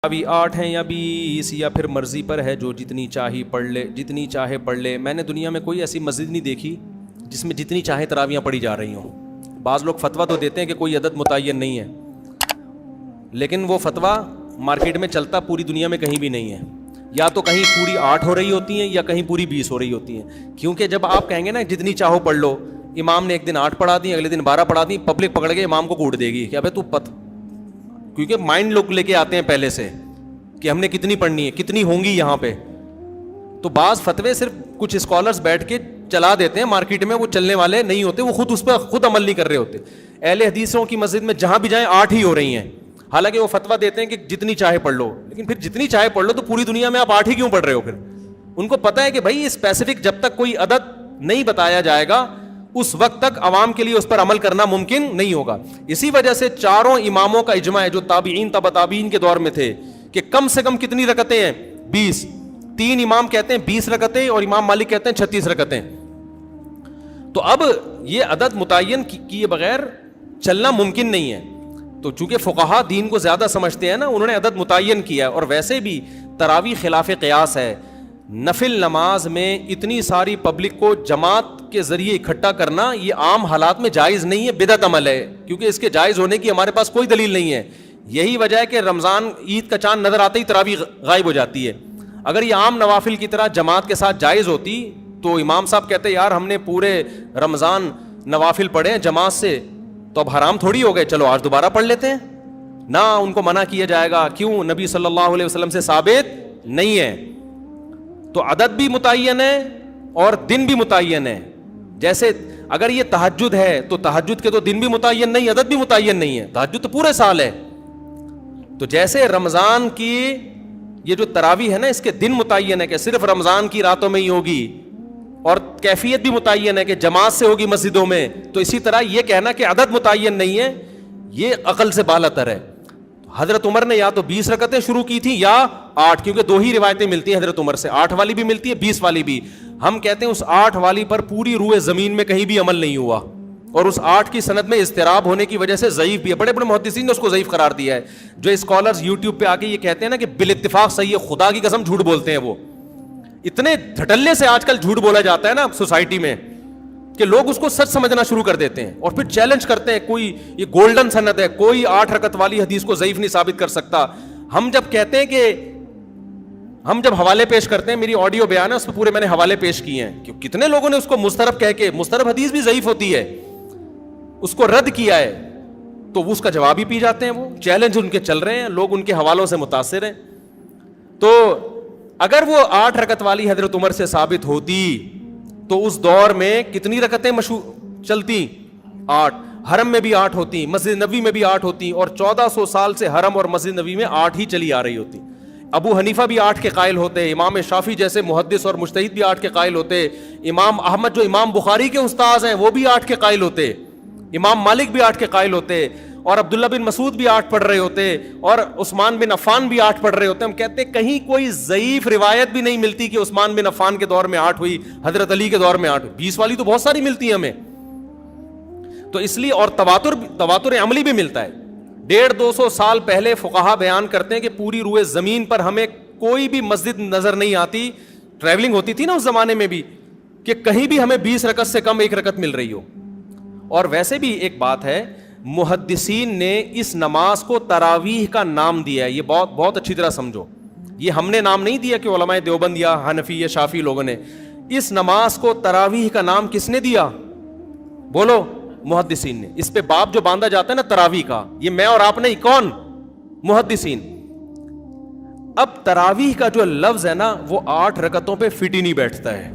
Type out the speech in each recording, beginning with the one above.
ابھی 8 ہیں یا 20 یا پھر مرضی پر ہے، جو جتنی چاہی پڑھ لے، جتنی چاہے پڑھ لے۔ میں نے دنیا میں کوئی ایسی مسجد نہیں دیکھی جس میں جتنی چاہے تراویحاں پڑھی جا رہی ہوں۔ بعض لوگ فتویٰ تو دیتے ہیں کہ کوئی عدد متعین نہیں ہے، لیکن وہ فتویٰ مارکیٹ میں چلتا پوری دنیا میں کہیں بھی نہیں ہے۔ یا تو کہیں پوری 8 ہو رہی ہوتی ہیں یا کہیں پوری 20 ہو رہی ہوتی ہیں، کیونکہ جب آپ کہیں گے نا جتنی چاہو پڑھ لو، امام نے ایک دن 8 پڑھا دی، اگلے دن 12 پڑھا دی، پبلک پکڑ کے امام کو کوٹ دے گی کہ ابے تو کیونکہ مائنڈ لوگ لے کے آتے ہیں پہلے سے کہ ہم نے کتنی پڑھنی ہے، کتنی ہوں گی یہاں پہ۔ تو بعض فتوے صرف کچھ اسکالرز بیٹھ کے چلا دیتے ہیں مارکیٹ میں، وہ چلنے والے نہیں ہوتے، وہ خود اس پہ خود عمل نہیں کر رہے ہوتے۔ اہل حدیثوں کی مسجد میں جہاں بھی جائیں 8 ہی ہو رہی ہیں، حالانکہ وہ فتویٰ دیتے ہیں کہ جتنی چاہے پڑھ لو، لیکن پھر جتنی چاہے پڑھ لو تو پوری دنیا میں آپ 8 ہی کیوں پڑھ رہے ہو؟ پھر ان کو پتہ ہے کہ بھائی اسپیسیفک جب تک کوئی عدد نہیں بتایا جائے گا اس وقت تک عوام کے لیے اس پر عمل کرنا ممکن نہیں ہوگا۔ اسی وجہ سے چاروں اماموں کا اجماع ہے جو تابعین تبع تابعین کے دور میں تھے کہ کم سے کم کتنی رکعتیں ہیں؟ 20۔ 3 امام کہتے ہیں 20 رکعتیں اور امام مالک کہتے ہیں 36 رکعتیں۔ تو اب یہ عدد متعین کیے بغیر چلنا ممکن نہیں ہے۔ تو چونکہ فقہا دین کو زیادہ سمجھتے ہیں نا، انہوں نے عدد متعین کیا ہے۔ اور ویسے بھی تراویح خلاف قیاس ہے۔ نفل نماز میں اتنی ساری پبلک کو جماعت کے ذریعے اکٹھا کرنا یہ عام حالات میں جائز نہیں ہے، بدعت عمل ہے، کیونکہ اس کے جائز ہونے کی ہمارے پاس کوئی دلیل نہیں ہے۔ یہی وجہ ہے کہ رمضان عید کا چاند نظر آتے ہی تراویح غائب ہو جاتی ہے۔ اگر یہ عام نوافل کی طرح جماعت کے ساتھ جائز ہوتی تو امام صاحب کہتے یار ہم نے پورے رمضان نوافل پڑھے ہیں جماعت سے، تو اب حرام تھوڑی ہو گئے، چلو آج دوبارہ پڑھ لیتے ہیں۔ نہ ان کو منع کیا جائے گا، کیوں؟ نبی صلی اللہ علیہ وسلم سے ثابت نہیں ہے۔ تو عدد بھی متعین ہے اور دن بھی متعین ہے۔ جیسے اگر یہ تہجد ہے تو تہجد کے تو دن بھی متعین نہیں، عدد بھی متعین نہیں ہے، تہجد تو پورے سال ہے۔ تو جیسے رمضان کی یہ جو تراویح ہے نا، اس کے دن متعین ہے کہ صرف رمضان کی راتوں میں ہی ہوگی، اور کیفیت بھی متعین ہے کہ جماعت سے ہوگی مسجدوں میں، تو اسی طرح یہ کہنا کہ عدد متعین نہیں ہے یہ عقل سے بالاتر ہے۔ حضرت عمر نے یا تو 20 رکعتیں شروع کی تھی یا 8، کیونکہ 2 ہی روایتیں ملتی ہیں حضرت عمر سے، 8 والی بھی ملتی ہے 20 والی بھی۔ ہم کہتے ہیں اس 8 والی پر پوری روئے زمین میں کہیں بھی عمل نہیں ہوا، اور اس 8 کی سند میں اضطراب ہونے کی وجہ سے ضعیف بھی ہے۔ بڑے بڑے محدثین نے اس کو ضعیف قرار دیا ہے۔ جو اسکالرز یوٹیوب پہ آ کے یہ کہتے ہیں نا کہ بالاتفاق صحیح ہے، خدا کی قسم جھوٹ بولتے ہیں۔ وہ اتنے دھٹلے سے آج کل جھوٹ بولا جاتا ہے نا سوسائٹی میں کہ لوگ اس کو سچ سمجھنا شروع کر دیتے ہیں اور پھر چیلنج کرتے ہیں کوئی یہ گولڈن سند ہے، کوئی 8 رکعت والی حدیث کو ضعیف نہیں ثابت کر سکتا۔ ہم جب کہتے ہیں کہ ہم جب حوالے پیش کرتے ہیں، میری آڈیو بیان ہے اس پہ پورے میں نے حوالے پیش کیے ہیں کہ کتنے لوگوں نے اس کو مسترب کہہ کے، مسترب حدیث بھی ضعیف ہوتی ہے، اس کو رد کیا ہے، تو وہ اس کا جواب ہی پی جاتے ہیں۔ وہ چیلنج ان کے چل رہے ہیں، لوگ ان کے حوالوں سے متاثر ہیں۔ تو اگر وہ 8 رکعت والی حضرت عمر سے ثابت ہوتی تو اس دور میں کتنی رکعتیں چلتی؟ 8۔ حرم میں بھی 8 ہوتی، مسجد نبوی میں بھی 8 ہوتی، اور 1400 سال سے حرم اور مسجد نبوی میں 8 ہی چلی آ رہی ہوتی۔ ابو حنیفہ بھی 8 کے قائل ہوتے، امام شافعی جیسے محدث اور مجتہد بھی 8 کے قائل ہوتے، امام احمد جو امام بخاری کے استاذ ہیں وہ بھی 8 کے قائل ہوتے، امام مالک بھی 8 کے قائل ہوتے، اور عبداللہ بن مسعود بھی 8 پڑھ رہے ہوتے، اور عثمان بن عفان بھی 8 پڑھ رہے ہوتے۔ ہم کہتے ہیں کہیں کوئی ضعیف روایت بھی نہیں ملتی کہ عثمان بن عفان کے دور میں 8 ہوئی، حضرت علی کے دور میں 8 ہوئی۔ 20 والی تو بہت ساری ملتی ہے ہمیں، تو اس لیے، اور تواتر عملی بھی ملتا ہے۔ 150-200 سال پہلے فقہا بیان کرتے ہیں کہ پوری روئے زمین پر ہمیں کوئی بھی مسجد نظر نہیں آتی، ٹریولنگ ہوتی تھی نا اس زمانے میں بھی، کہ کہیں بھی ہمیں 20 رکعت سے کم 1 رکعت مل رہی ہو۔ اور ویسے بھی ایک بات ہے، محدثین نے اس نماز کو تراویح کا نام دیا ہے، یہ بہت اچھی طرح سمجھو، یہ ہم نے نام نہیں دیا کہ علماء دیوبند یا حنفی یا شافعی لوگوں نے۔ اس نماز کو تراویح کا نام کس نے دیا؟ بولو، محدثین نے۔ اس پہ باب جو باندھا جاتا ہے نا تراویح کا، یہ میں اور آپ نہیں، کون؟ محدثین۔ اب تراویح کا جو لفظ ہے نا وہ 8 رکعتوں پہ فٹ ہی نہیں بیٹھتا ہے،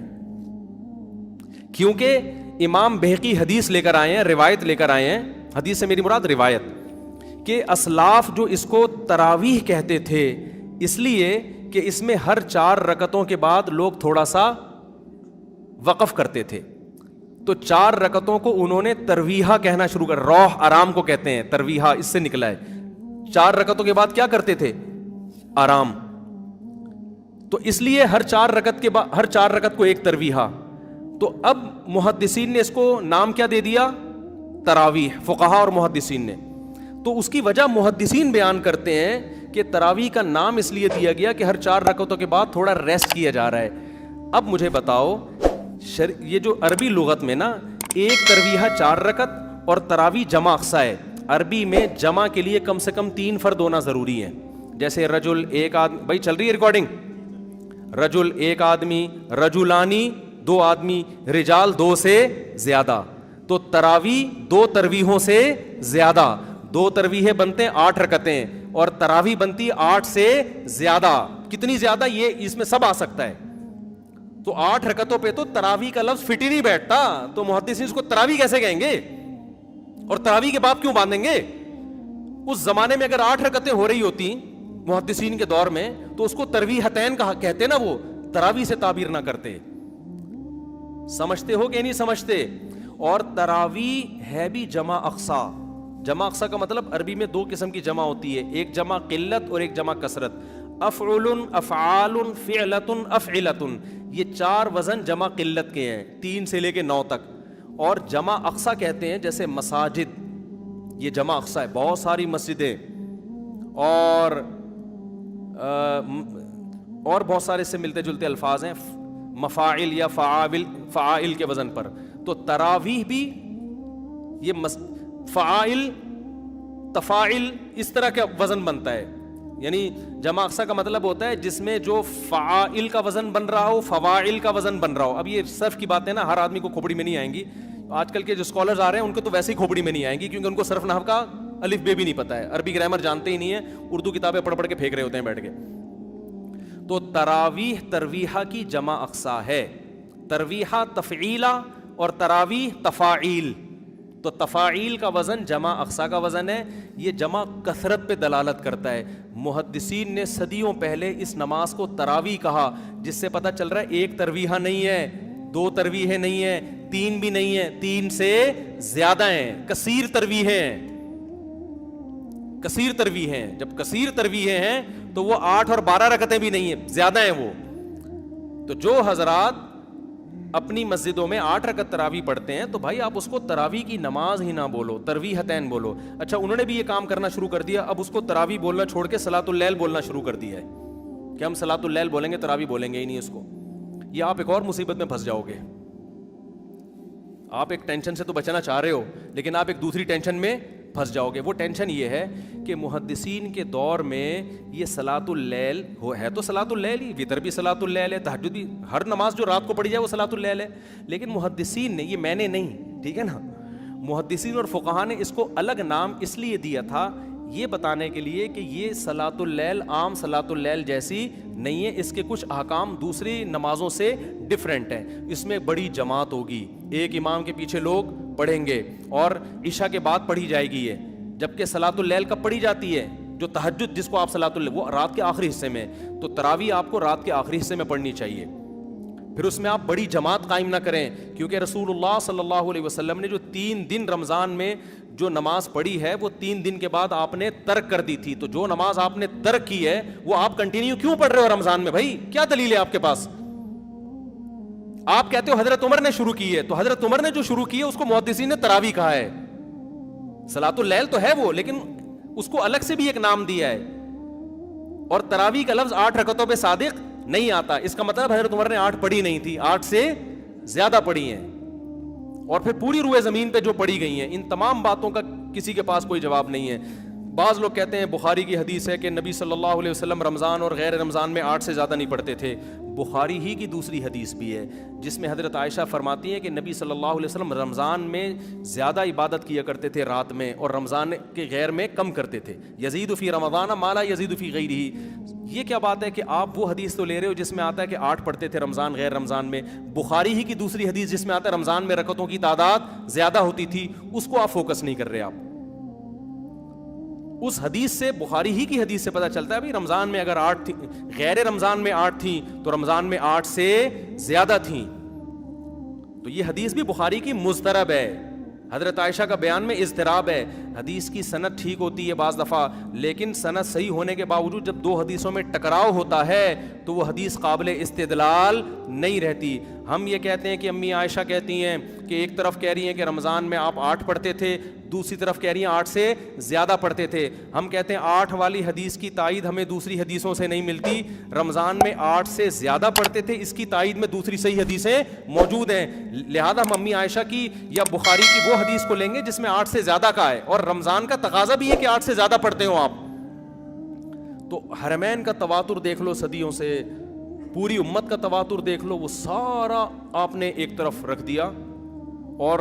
کیونکہ امام بہقی حدیث لے کر آئے ہیں، روایت لے کر آئے ہیں، حدیث سے میری مراد روایت، کہ اسلاف جو اس کو تراویح کہتے تھے اس لیے کہ اس میں ہر 4 رکعتوں کے بعد لوگ تھوڑا سا وقف کرتے تھے، تو 4 رکعتوں کو انہوں نے ترویحہ کہنا شروع کر، روح آرام کو کہتے ہیں، ترویحہ اس سے نکلا ہے۔ 4 رکعتوں کے بعد کیا کرتے تھے؟ آرام۔ تو اس لیے ہر 4 رکعت کو ایک ترویحہ۔ تو اب محدثین نے اس کو نام کیا دے دیا؟ تراویح، فقہا اور محدثین نے۔ تو اس کی وجہ محدثین بیان کرتے ہیں کہ تراویح کا نام اس لیے دیا گیا کہ ہر 4 رکعتوں کے بعد تھوڑا ریسٹ کیا جا رہا ہے. اب مجھے بتاؤ یہ جو عربی لغت میں نا ایک تراویح 4 رکعت اور تراویح جمع اقصا ہے. عربی میں جمع کے لیے کم سے کم 3 فرد ہونا ضروری ہے. جیسے رجل ایک آدمی, بھائی چل رہی ہے ریکارڈنگ, رجل ایک آدمی, رجلانی 2 آدمی, رجال 2 سے زیادہ. تو تراویح 2 تراویحوں سے زیادہ, 2 تراویحیں بنتے ہیں 8 رکعتیں اور تراویح بنتی 8 سے زیادہ. کتنی زیادہ یہ اس میں سب آ سکتا ہے. تو 8 رکعتوں پہ تو تراویح کا لفظ فٹ ہی نہیں بیٹھتا, تو محدثین اس کو تراویح کیسے کہیں گے اور تراویح کے باب کیوں باندھیں گے؟ اس زمانے میں اگر 8 رکعتیں ہو رہی ہوتی محدثین کے دور میں تو اس کو تراویحتین کہتے نا, وہ تراویح سے تعبیر نہ کرتے. سمجھتے ہو کہ نہیں سمجھتے؟ اور تراویح ہے بھی جمع اقصا. جمع اقصا کا مطلب عربی میں 2 قسم کی جمع ہوتی ہے, ایک جمع قلت اور ایک جمع کثرت. افعل, افعال, فعلت, افعلت, یہ 4 وزن جمع قلت کے ہیں 3 سے لے کے 9 تک. اور جمع اقصا کہتے ہیں جیسے مساجد, یہ جمع اقصا ہے, بہت ساری مسجدیں اور بہت سارے اس سے ملتے جلتے الفاظ ہیں, مفاعل یا فعائل کے وزن پر. تو تراویح بھی یہ فعائل, تفاعل اس طرح کا وزن بنتا ہے. یعنی جمع اقصا کا مطلب ہوتا ہے جس میں جو فعائل کا وزن بن رہا ہو, فواعل کا وزن بن رہا ہو. اب یہ صرف کی باتیں نا ہر آدمی کو کھوپڑی میں نہیں آئیں گی. آج کل کے جو اسکالرز آ رہے ہیں ان کو تو ویسے ہی کھوپڑی میں نہیں آئیں گی, کیونکہ ان کو صرف نحو کا الف بے بھی نہیں پتا ہے, عربی گرامر جانتے ہی نہیں ہے, اردو کتابیں پڑھ پڑھ کے پھینک رہے ہوتے ہیں بیٹھ کے. تو تراویح ترویحہ کی جمع اقصا ہے, ترویحہ تفعیلہ اور تراویح تفاعیل. تو تفاعیل کا وزن جمع اقصا کا وزن ہے. یہ جمع کثرت پہ دلالت کرتا ہے. محدثین نے صدیوں پہلے اس نماز کو تراویح کہا, جس سے پتہ چل رہا ہے ایک ترویحہ نہیں ہے, 2 ترویحیں نہیں ہیں, 3 بھی نہیں ہیں, 3 سے زیادہ ہیں, کثیر ترویحیں ہیں. کثیر ترویحیں ہیں, جب کثیر ترویحیں ہیں تو وہ 8 اور 12 رکعتیں بھی نہیں ہیں, زیادہ ہیں وہ. تو جو حضرات اپنی مسجدوں میں 8 رکعت تراویح پڑھتے ہیں تو بھائی آپ اس کو تراویح کی نماز ہی نہ بولو, ترویحتین بولو. اچھا انہوں نے بھی یہ کام کرنا شروع کر دیا, اب اس کو تراویح بولنا چھوڑ کے صلاۃ اللیل بولنا شروع کر دیا ہے کہ ہم صلاۃ اللیل بولیں گے, تراویح بولیں گے ہی نہیں اس کو. یہ آپ ایک اور مصیبت میں پھنس جاؤ گے. آپ ایک ٹینشن سے تو بچنا چاہ رہے ہو لیکن آپ ایک دوسری ٹینشن میں پھنس جاؤ گے. وہ ٹینشن یہ ہے کہ محدثین کے دور میں یہ صلاۃ اللیل ہے تو صلاۃ اللیل ہی, وتر بھی صلاۃ اللیل ہے, تہجد بھی, ہر نماز جو رات کو پڑھی جائے وہ صلاۃ اللیل ہے. لیکن محدثین نے, یہ میں نے نہیں, ٹھیک ہے نا, محدثین اور فقہاء نے اس کو الگ نام اس لیے دیا تھا یہ بتانے کے لیے کہ یہ صلاۃ اللیل عام صلاۃ اللیل جیسی نہیں ہے, اس کے کچھ احکام دوسری نمازوں سے ڈفرینٹ ہیں. اس میں بڑی جماعت ہوگی, ایک امام کے پیچھے لوگ پڑھیں گے اور عشاء کے بعد پڑھی جائے گی یہ, جبکہ صلاۃ اللیل کب پڑھی جاتی ہے, جو تہجد جس کو آپ صلاۃ اللیل, وہ رات کے آخری حصے میں. تو تراویح آپ کو رات کے آخری حصے میں پڑھنی چاہیے. پھر اس میں آپ بڑی جماعت قائم نہ کریں, کیونکہ رسول اللہ صلی اللہ علیہ وسلم نے جو 3 دن رمضان میں جو نماز پڑھی ہے وہ 3 دن کے بعد آپ نے ترک کر دی تھی. تو جو نماز آپ نے ترک کی ہے وہ آپ کنٹینیو کیوں پڑھ رہے ہو رمضان میں؟ بھائی کیا دلیل ہے آپ کے پاس؟ آپ کہتے ہو حضرت عمر نے شروع کی ہے, تو حضرت عمر نے جو شروع کی ہے اس کو محدثین نے تراویح کہا ہے. صلاۃ اللیل تو ہے وہ, لیکن اس کو الگ سے بھی ایک نام دیا ہے. اور تراویح کا لفظ 8 رکعتوں پہ صادق نہیں آتا. اس کا مطلب حضرت عمر نے 8 پڑھی نہیں تھی, 8 سے زیادہ پڑھی ہیں. اور پھر پوری روئے زمین پہ جو پڑھی گئی ہیں, ان تمام باتوں کا کسی کے پاس کوئی جواب نہیں ہے. بعض لوگ کہتے ہیں بخاری کی حدیث ہے کہ نبی صلی اللہ علیہ وسلم رمضان اور غیر رمضان میں 8 سے زیادہ نہیں پڑھتے تھے. بخاری ہی کی دوسری حدیث بھی ہے جس میں حضرت عائشہ فرماتی ہیں کہ نبی صلی اللہ علیہ وسلم رمضان میں زیادہ عبادت کیا کرتے تھے رات میں, اور رمضان کے غیر میں کم کرتے تھے. یزید فی رمضان ما لا یزید فی غیرہ. یہ کیا بات ہے کہ آپ وہ حدیث تو لے رہے ہو جس میں آتا ہے کہ 8 پڑھتے تھے رمضان غیر رمضان میں. بخاری ہی کی دوسری حدیث جس میں آتا ہے رمضان میں رکعتوں کی تعداد زیادہ ہوتی تھی, اس کو آپ فوکس نہیں کر رہے. آپ اس حدیث سے, بخاری ہی کی حدیث سے پتہ چلتا ہے بھائی رمضان میں اگر 8 تھی, غیر رمضان میں 8 تھیں تو رمضان میں 8 سے زیادہ تھیں. تو یہ حدیث بھی بخاری کی مضطرب ہے. حضرت عائشہ کا بیان میں اضطراب ہے. حدیث کی سند ٹھیک ہوتی ہے بعض دفعہ، لیکن سند صحیح ہونے کے باوجود جب دو حدیثوں میں ٹکراؤ ہوتا ہے تو وہ حدیث قابل استدلال نہیں رہتی. ہم یہ کہتے ہیں کہ امی عائشہ کہتی ہیں کہ ایک طرف کہہ رہی ہیں کہ رمضان میں آپ 8 پڑھتے تھے، دوسری طرف کہہ رہی ہیں 8 سے زیادہ پڑھتے تھے. ہم کہتے ہیں 8 والی حدیث کی تائید ہمیں دوسری حدیثوں سے نہیں ملتی، رمضان میں 8 سے زیادہ پڑھتے تھے، اس کی تائید میں دوسری صحیح حدیثیں موجود ہیں. لہذا ہم امی عائشہ کی یا بخاری کی وہ حدیث کو لیں گے جس میں 8 سے زیادہ کا ہے، اور رمضان کا تقاضا بھی ہے کہ 8 سے زیادہ پڑھتے ہو آپ. تو حرمین کا تواتر دیکھ لو صدیوں سے، پوری امت کا تواتر دیکھ لو، وہ سارا آپ نے ایک طرف رکھ دیا اور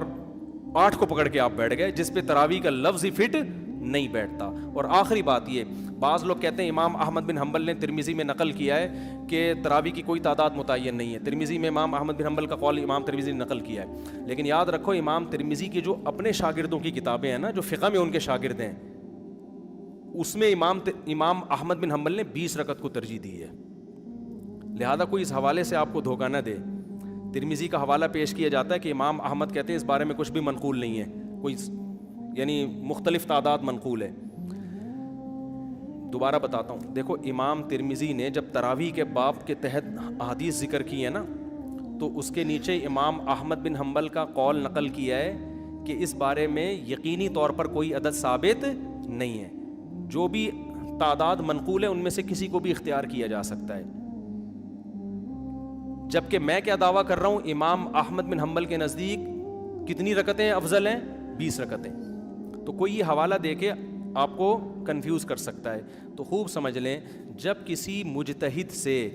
8 کو پکڑ کے آپ بیٹھ گئے، جس پہ تراویح کا لفظ ہی فٹ نہیں بیٹھتا. اور آخری بات یہ، بعض لوگ کہتے ہیں امام احمد بن حنبل نے ترمذی میں نقل کیا ہے کہ تراویح کی کوئی تعداد متعین نہیں ہے. ترمذی میں امام احمد بن حنبل کا قول امام ترمذی نے نقل کیا ہے، لیکن یاد رکھو امام ترمذی کی جو اپنے شاگردوں کی کتابیں ہیں نا، جو فقہ میں ان کے شاگرد ہیں، اس میں امام احمد بن حنبل نے 20 رکعت کو ترجیح دی ہے. لہذا کوئی اس حوالے سے آپ کو دھوکہ نہ دے. ترمذی کا حوالہ پیش کیا جاتا ہے کہ امام احمد کہتے ہیں اس بارے میں کچھ بھی منقول نہیں ہے، کوئی یعنی مختلف تعداد منقول ہے. دوبارہ بتاتا ہوں، دیکھو امام ترمذی نے جب تراویح کے باب کے تحت احادیث ذکر کی ہے نا، تو اس کے نیچے امام احمد بن حنبل کا قول نقل کیا ہے کہ اس بارے میں یقینی طور پر کوئی عدد ثابت نہیں ہے، جو بھی تعداد منقول ہے ان میں سے کسی کو بھی اختیار کیا جا سکتا ہے. جبکہ میں کیا دعویٰ کر رہا ہوں، امام احمد بن حنبل کے نزدیک کتنی رکعتیں افضل ہیں؟ 20 رکعتیں. تو کوئی یہ حوالہ دے کے آپ کو کنفیوز کر سکتا ہے. تو خوب سمجھ لیں، جب کسی مجتہد سے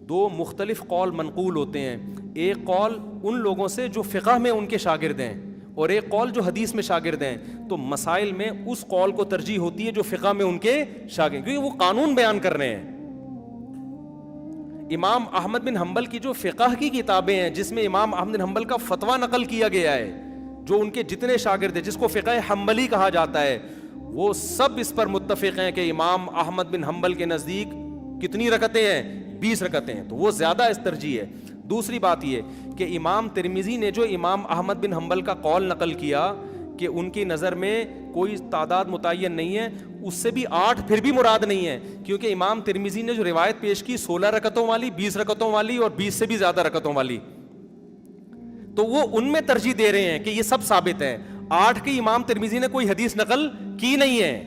2 مختلف قول منقول ہوتے ہیں، ایک قول ان لوگوں سے جو فقہ میں ان کے شاگرد ہیں اور ایک قول جو حدیث میں شاگرد ہیں، تو مسائل میں اس قول کو ترجیح ہوتی ہے جو فقہ میں ان کے شاگرد، کیونکہ وہ قانون بیان کر رہے ہیں. امام احمد بن حنبل کی جو فقہ کی کتابیں ہیں، جس میں امام احمد بن حنبل کا فتویٰ نقل کیا گیا ہے، جو ان کے جتنے شاگرد ہیں، جس کو فقہ حنبلی کہا جاتا ہے، وہ سب اس پر متفق ہیں کہ امام احمد بن حنبل کے نزدیک کتنی رکعتیں ہیں؟ 20 رکعتیں ہیں. تو وہ زیادہ اس ترجیح ہے. دوسری بات یہ کہ امام ترمذی نے جو امام احمد بن حنبل کا قول نقل کیا کہ ان کی نظر میں کوئی تعداد متعین نہیں ہے، اس سے بھی 8 پھر بھی مراد نہیں ہے، کیونکہ امام ترمذی نے جو روایت پیش کی 16 رکعتوں والی، 20 رکعتوں والی اور 20 سے بھی زیادہ رکعتوں والی، تو وہ ان میں ترجیح دے رہے ہیں کہ یہ سب ثابت ہے. 8 کی امام ترمذی نے کوئی حدیث نقل کی نہیں ہے،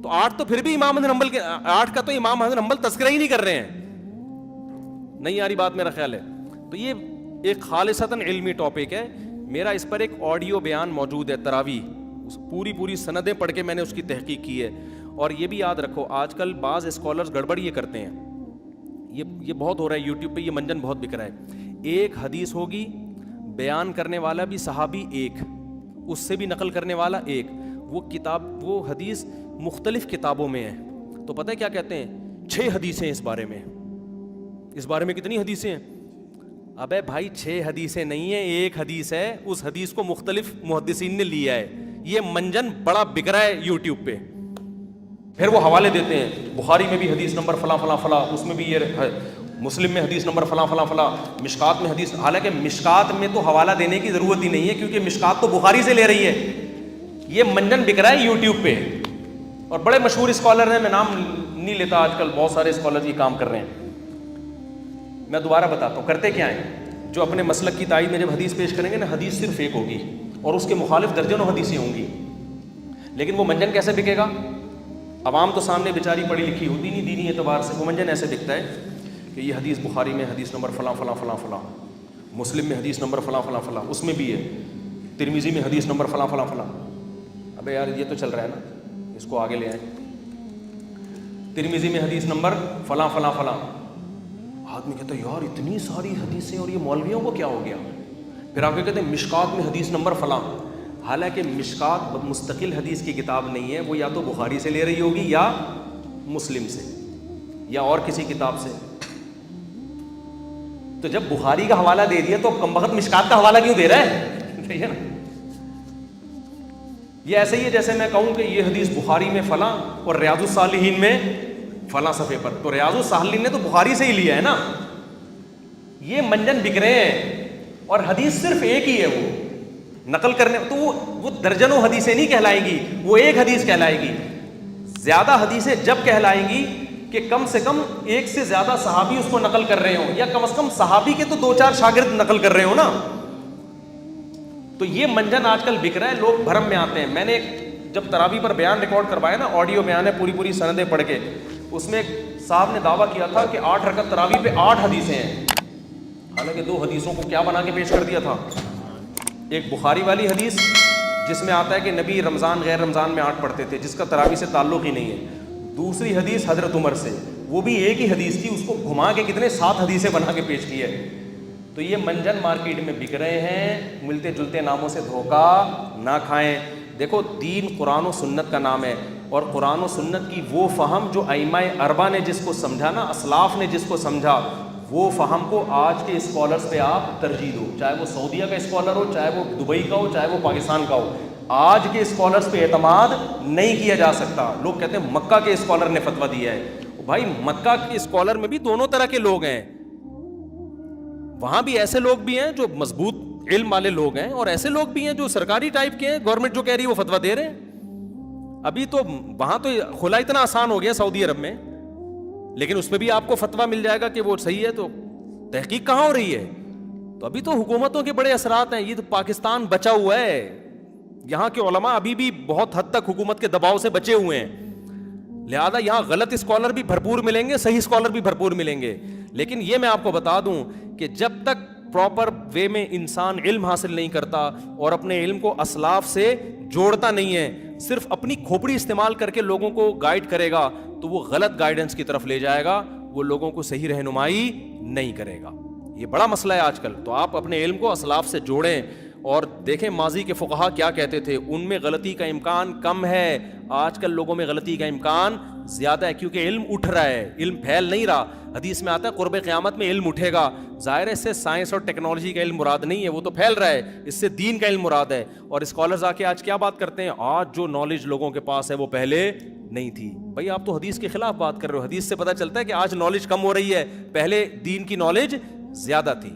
تو 8 تو پھر بھی امام احمد بن حنبل کے 8 کا تو امام احمد بن حنبل تذکرہ ہی نہیں کر رہے ہیں. نہیں آ رہی بات میرا خیال ہے. تو یہ ایک خالصتاً علمی ٹاپک ہے. میرا اس پر ایک آڈیو بیان موجود ہے تراویح، پوری سندیں پڑھ کے میں نے اس کی تحقیق کی ہے. اور یہ بھی یاد رکھو، آج کل بعض اسکالرز گڑبڑ یہ کرتے ہیں، یہ بہت ہو رہا ہے یوٹیوب پہ، یہ منجن بہت بک رہا ہے. ایک حدیث ہوگی، بیان کرنے والا بھی صحابی ایک، اس سے بھی نقل کرنے والا ایک، وہ حدیث مختلف کتابوں میں ہے. تو پتہ ہے کیا کہتے ہیں؟ 6 حدیثیں اس بارے میں کتنی حدیثیں ہیں؟ ابے بھائی 6 حدیثیں نہیں ہیں، ایک حدیث ہے. اس حدیث کو مختلف محدثین نے لیا ہے. یہ منجن بڑا بک رہا ہے یوٹیوب پہ. پھر وہ حوالے دیتے ہیں، بخاری میں بھی حدیث نمبر فلاں فلاں فلاں، اس میں بھی یہ، مسلم میں حدیث نمبر فلاں فلاں فلاں، مشکات میں حدیث. حالانکہ مشکات میں تو حوالہ دینے کی ضرورت ہی نہیں ہے، کیونکہ مشکات تو بخاری سے لے رہی ہے. یہ منجن بک رہا ہے یوٹیوب پہ. اور بڑے مشہور اسکالر ہیں، میں نام نہیں لیتا، آج کل بہت سارے اسکالر یہ کام کر رہے ہیں. میں دوبارہ بتاتا ہوں کرتے کیا ہیں. جو اپنے مسلک کی تائید میں جب حدیث پیش کریں گے نا، حدیث صرف ایک ہوگی اور اس کے مخالف درجنوں حدیثیں ہوں گی. لیکن وہ منجن کیسے بکے گا؟ عوام تو سامنے بیچاری پڑھی لکھی ہوتی نہیں دینی اعتبار سے. وہ منجن ایسے بکتا ہے کہ یہ حدیث بخاری میں حدیث نمبر فلاں فلاں فلاں فلاں، مسلم میں حدیث نمبر فلاں فلاں فلاں، اس میں بھی ہے ترمذی میں حدیث نمبر فلاں فلاں فلاں. ابے یار یہ تو چل رہا ہے نا، اس کو آگے لے آئیں. ترمذی میں حدیث نمبر فلاں فلاں فلاں. آدمی کہتا ہے یار اتنی ساری حدیثیں اور یہ مولویوں کو کیا ہو گیا. پھر آگے کہتے ہیں مشکات میں حدیث نمبر فلاں. حالانکہ مشکات مستقل حدیث کی کتاب نہیں ہے، وہ یا تو بخاری سے لے رہی ہوگی یا مسلم سے یا اور کسی کتاب سے. تو جب بخاری کا حوالہ دے دیا تو کم بخت مشکات کا حوالہ کیوں دے رہا ہے؟ ٹھیک ہے نا. یہ ایسے ہی ہے جیسے میں کہوں کہ یہ حدیث بخاری میں فلاں اور ریاض الصالحین میں فلاں صفحے پر. تو ریاض الصالحین نے تو بخاری سے ہی لیا ہے نا. یہ منجن بک رہے ہیں اور حدیث صرف ایک ہی ہے. وہ نقل کرنے تو وہ درجنوں حدیثیں نہیں کہلائیں گی, وہ ایک حدیث کہلائے گی. زیادہ حدیثیں جب کہلائیں گی کہ کم سے کم ایک سے زیادہ صحابی اس کو نقل کر رہے ہوں, یا کم از کم صحابی کے تو 2-4 شاگرد نقل کر رہے ہوں نا. تو یہ منجن آج کل بک رہا ہے, لوگ بھرم میں آتے ہیں. میں نے جب تراویح پر بیان ریکارڈ کروایا نا, آڈیو بیان ہے, پوری سندیں پڑھ کے, اس میں ایک صاحب نے دعویٰ کیا تھا کہ 8 رکعت تراویح پہ 8 حدیثیں ہیں, حالانکہ 2 حدیثوں کو کیا بنا کے پیش کر دیا تھا. ایک بخاری والی حدیث جس میں آتا ہے کہ نبی رمضان غیر رمضان میں 8 پڑھتے تھے, جس کا تراویح سے تعلق ہی نہیں ہے. دوسری حدیث حضرت عمر سے, وہ بھی ایک ہی حدیث تھی, اس کو گھما کے کتنے 7 حدیثیں بنا کے پیش کی ہے. تو یہ منجن مارکیٹ میں بک رہے ہیں, ملتے جلتے ناموں سے دھوکہ نہ کھائیں. دیکھو دین قرآن و سنت کا نام ہے, اور قرآن و سنت کی وہ فہم جو ائمہ اربعہ نے جس کو سمجھا نا, اسلاف نے جس کو سمجھا, وہ فہم کو آج کے اسکالرز پہ آپ ترجیح دو, چاہے وہ سعودیہ کا اسکالر ہو, چاہے وہ دبئی کا ہو, چاہے وہ پاکستان کا ہو. آج کے اسکالرز پہ اعتماد نہیں کیا جا سکتا. لوگ کہتے ہیں مکہ کے اسکالر نے فتویٰ دیا ہے. بھائی مکہ کے اسکالر میں بھی دونوں طرح کے لوگ ہیں, وہاں بھی ایسے لوگ بھی ہیں جو مضبوط علم والے لوگ ہیں, اور ایسے لوگ بھی ہیں جو سرکاری ٹائپ کے ہیں, گورنمنٹ جو کہہ رہی ہے وہ فتویٰ دے رہے ہیں. ابھی تو وہاں تو خلا اتنا آسان ہو گیا سعودی عرب میں, لیکن اس میں بھی آپ کو فتویٰ مل جائے گا کہ وہ صحیح ہے. تو تحقیق کہاں ہو رہی ہے؟ تو ابھی تو حکومتوں کے بڑے اثرات ہیں. یہ تو پاکستان بچا ہوا ہے, یہاں کے علماء ابھی بھی بہت حد تک حکومت کے دباؤ سے بچے ہوئے ہیں. لہذا یہاں غلط اسکالر بھی بھرپور ملیں گے, صحیح اسکالر بھی بھرپور ملیں گے. لیکن یہ میں آپ کو بتا دوں کہ جب تک پراپر وے میں انسان علم حاصل نہیں کرتا اور اپنے علم کو اسلاف سے جوڑتا نہیں ہے, صرف اپنی کھوپڑی استعمال کر کے لوگوں کو گائیڈ کرے گا, تو وہ غلط گائیڈنس کی طرف لے جائے گا, وہ لوگوں کو صحیح رہنمائی نہیں کرے گا. یہ بڑا مسئلہ ہے آج کل. تو آپ اپنے علم کو اسلاف سے جوڑیں اور دیکھیں ماضی کے فقہا کیا کہتے تھے. ان میں غلطی کا امکان کم ہے, آج کل لوگوں میں غلطی کا امکان زیادہ ہے, کیونکہ علم اٹھ رہا ہے, علم پھیل نہیں رہا. حدیث میں آتا ہے قرب قیامت میں علم اٹھے گا. ظاہر ہے اس سے سائنس اور ٹیکنالوجی کا علم مراد نہیں ہے, وہ تو پھیل رہا ہے, اس سے دین کا علم مراد ہے. اور اسکالرز آ کے آج کیا بات کرتے ہیں, آج جو نالج لوگوں کے پاس ہے وہ پہلے نہیں تھی. بھائی آپ تو حدیث کے خلاف بات کر رہے ہو. حدیث سے پتہ چلتا ہے کہ آج نالج کم ہو رہی ہے, پہلے دین کی نالج زیادہ تھی.